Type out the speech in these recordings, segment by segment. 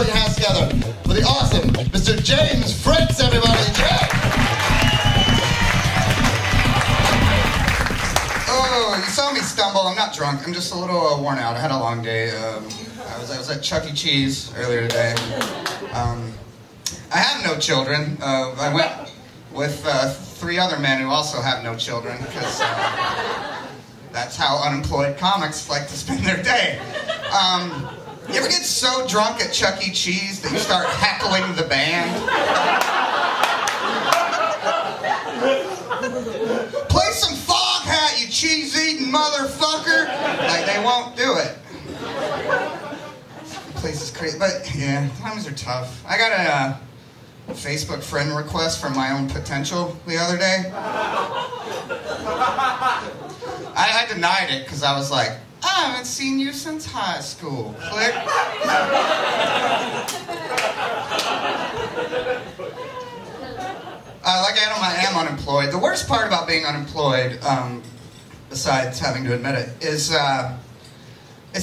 put your hands together for the awesome Mr. James Fritz, everybody. Oh, you saw me stumble. I'm not drunk. I'm just a little worn out. I had a long day. I was at Chuck E. Cheese earlier today. I have no children. I went with 3 other men who also have no children, because that's how unemployed comics like to spend their day. You ever get so drunk at Chuck E. Cheese that you start heckling the band? Play some Fog Hat, you cheese-eating motherfucker! Like, they won't do it. The place is crazy, but yeah, times are tough. I got a Facebook friend request from my own potential the other day. I denied it because I was like, I haven't seen you since high school. Click. Like I am unemployed. The worst part about being unemployed, besides having to admit it, is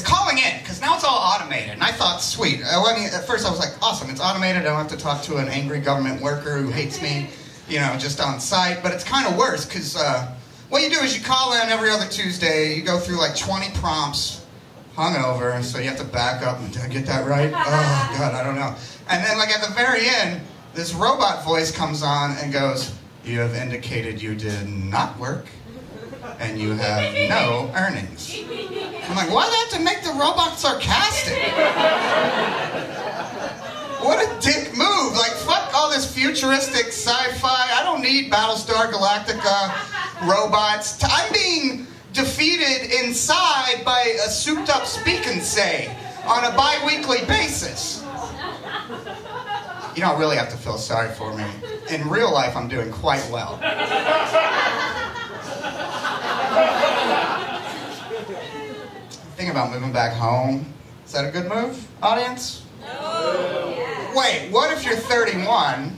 calling in, because now it's all automated. And I thought, sweet. At first I was like, awesome, it's automated. I don't have to talk to an angry government worker who hates me, just on site. But it's kind of worse, because what you do is you call in every other Tuesday. You go through like 20 prompts, hungover, so you have to back up. And did I get that right? Oh, God, I don't know. And then like at the very end, this robot voice comes on and goes, you have indicated you did not work, and you have no earnings. I'm like, why do they have to make the robot sarcastic? What a dick move. Like, fuck all this futuristic sci-fi. I don't need Battlestar Galactica robots. I'm being defeated inside by a souped-up speak and say on a bi-weekly basis. You don't really have to feel sorry for me. In real life, I'm doing quite well. Thinking about moving back home. Is that a good move, audience? No. Wait, what if you're 31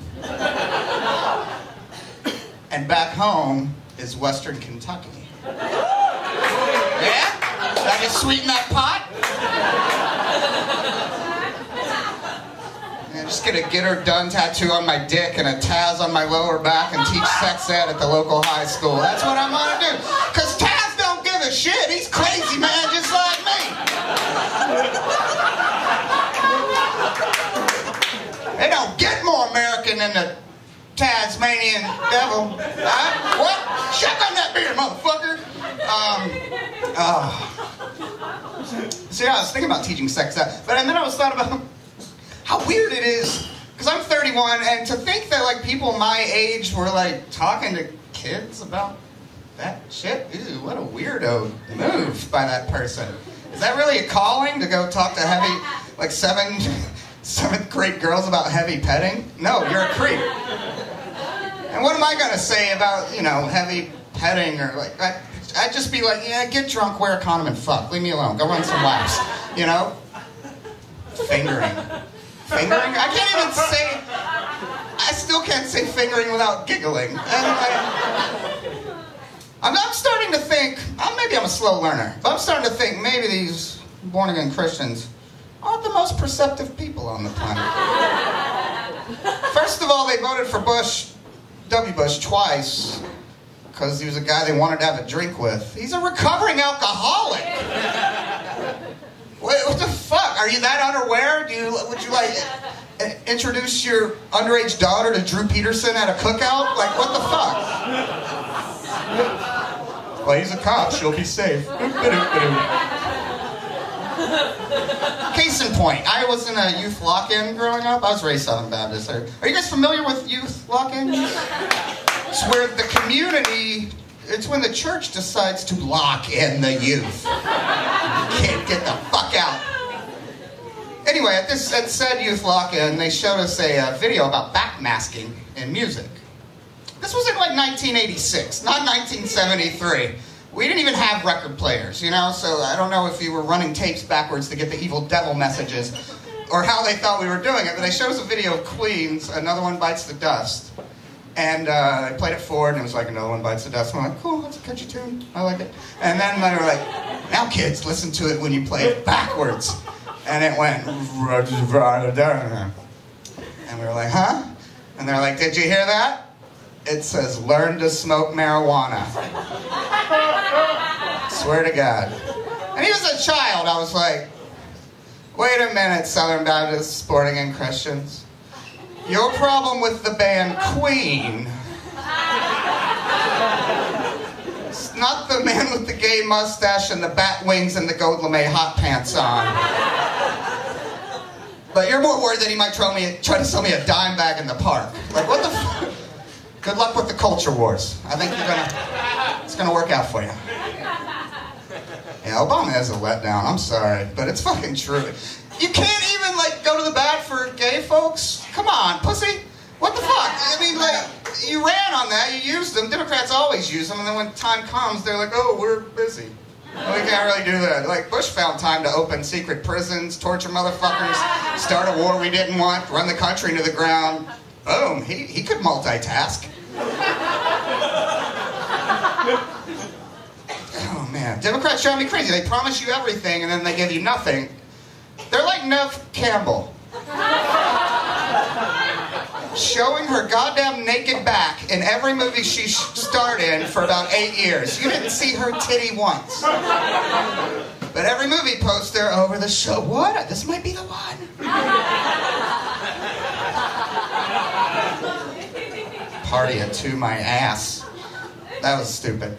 and back home is Western Kentucky? Yeah? Did I just sweeten that pot? I'm just gonna get her done tattoo on my dick and a Taz on my lower back and teach sex ed at the local high school. That's what I'm gonna do. Cause Taz don't give a shit. He's crazy, man, just like me. They don't get more American than the Tasmanian Devil. What? Shut on that beer, motherfucker. See, I was thinking about teaching sex ed, but then I was thought about how weird it is, because I'm 31, and to think that like people my age were like talking to kids about that shit. Ew, what a weirdo move by that person. Is that really a calling to go talk to heavy, like 7th grade girls about heavy petting? No, you're a creep. And what am I gonna say about, heavy petting, or like, I'd just be like, yeah, get drunk, wear a condom, and fuck. Leave me alone. Go run some laps. Fingering. Fingering? I can't even say, I still can't say fingering without giggling. And I'm starting to think, maybe I'm a slow learner, but I'm starting to think maybe these born-again Christians aren't the most perceptive people on the planet. First of all, they voted for W. Bush twice, because he was a guy they wanted to have a drink with. He's a recovering alcoholic. What the fuck? Are you that unaware? Would you like introduce your underage daughter to Drew Peterson at a cookout? Like, what the fuck? Well, he's a cop. She'll be safe. Case in point, I was in a youth lock-in growing up. I was raised Southern Baptist. Are you guys familiar with youth lock-ins? It's where the community, it's when the church decides to lock in the youth. You can't get the fuck out. Anyway, at said youth lock-in, they showed us a video about backmasking in music. This was in like 1986, not 1973. We didn't even have record players, so I don't know if you were running tapes backwards to get the evil devil messages or how they thought we were doing it, but they showed us a video of Queen's Another One Bites the Dust. And I played it forward, and it was like, Another One Bites the Dust. And I'm like, cool, that's a catchy tune. I like it. And then they were like, now kids, listen to it when you play it backwards. And it went, and we were like, huh? And they're like, did you hear that? It says, learn to smoke marijuana. Swear to God. And he was a child. I was like, wait a minute, Southern Baptists, Sporting and Christians. Your problem with the band Queen, it's not the man with the gay mustache and the bat wings and the gold lame hot pants on. But you're more worried that he might try to sell me a dime bag in the park. Like, what the f... Good luck with the culture wars. I think it's gonna work out for you. Yeah, Obama is a letdown. I'm sorry, but it's fucking true. You can't even, like, go to the bat for gay folks? Come on, pussy. What the fuck? I mean, like, you ran on that, you used them. Democrats always use them, and then when time comes, they're like, oh, we're busy. We can't really do that. Like, Bush found time to open secret prisons, torture motherfuckers, start a war we didn't want, run the country into the ground. Boom, he could multitask. Oh, man. Democrats drive me crazy. They promise you everything, and then they give you nothing. They're like Neve Campbell. Showing her goddamn naked back in every movie she starred in for about 8 years. You didn't see her titty once. But every movie poster over the show. What? This might be the one. Party it to my ass. That was stupid.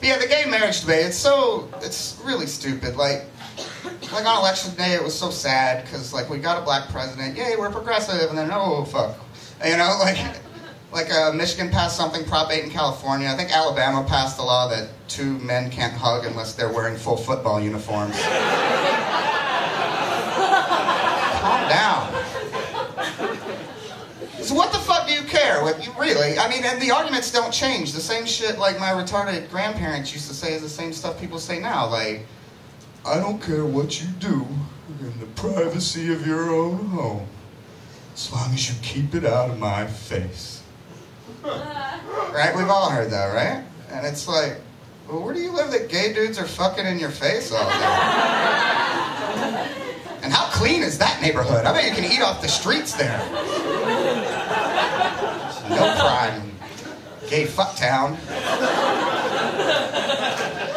Yeah, the gay marriage debate, it's really stupid. Like on election day, it was so sad, because, like, we got a black president, yay, we're progressive, and then, oh, fuck. You know, like Michigan passed something, Prop 8 in California. I think Alabama passed a law that 2 men can't hug unless they're wearing full football uniforms. Calm down. So what the fuck do you care? Really? I mean, and the arguments don't change. The same shit like my retarded grandparents used to say is the same stuff people say now. Like, I don't care what you do in the privacy of your own home, as long as you keep it out of my face. Right? We've all heard that, right? And it's like, well, where do you live that gay dudes are fucking in your face all day? And how clean is that neighborhood? I bet you can eat off the streets there. No crime. Gay fucktown.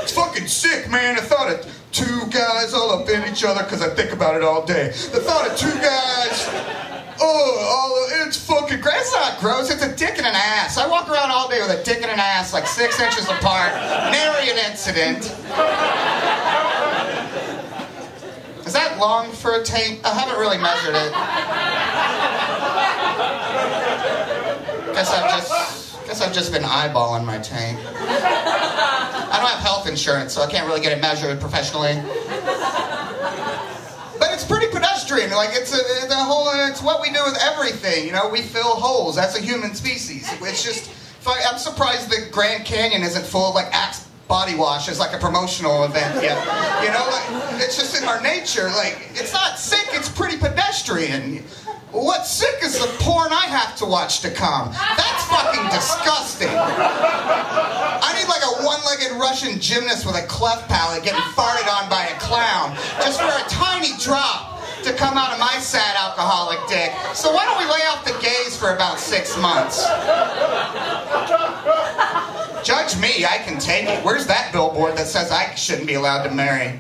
It's fucking sick, man. I thought of 2 guys all up in each other, because I think about it all day. The thought of 2 guys, it's fucking gross. It's not gross, it's a dick and an ass. I walk around all day with a dick and an ass, like 6 inches apart. Nary an incident. Is that long for a taint? I haven't really measured it. Guess I've just been eyeballing my taint. I don't have health insurance, so I can't really get it measured professionally. But it's pretty pedestrian. Like, it's what we do with everything. You know, we fill holes as a human species. It's just, I'm surprised the Grand Canyon isn't full of, like, Axe body wash as, like, a promotional event yet. You know, like, it's just in our nature. Like, it's not sick, it's pretty pedestrian. What's sick is the porn I have to watch to come. That's fucking disgusting. I need like a one-legged Russian gymnast with a cleft palate getting farted on by a clown just for a tiny drop to come out of my sad alcoholic dick. So why don't we lay off the gays for about 6 months? Judge me, I can take it. Where's that billboard that says I shouldn't be allowed to marry?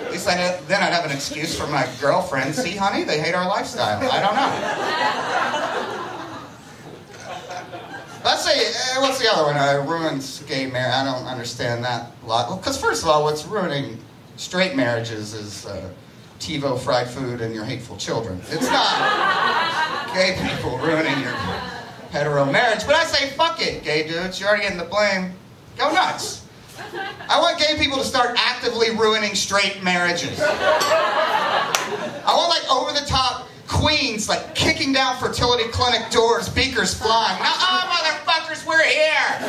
At least then I'd have an excuse for my girlfriend. See, honey, they hate our lifestyle. I don't know. Let's say, what's the other one? Ruins gay marriage. I don't understand that a lot. Well, because first of all, what's ruining straight marriages is Tivo fried food and your hateful children. It's not gay people ruining your hetero marriage. But I say, fuck it, gay dudes. You're already getting the blame. Go nuts. I want gay people to start actively ruining straight marriages. I want, like, over-the-top queens, like, kicking down fertility clinic doors, beakers flying. Motherfuckers, we're here!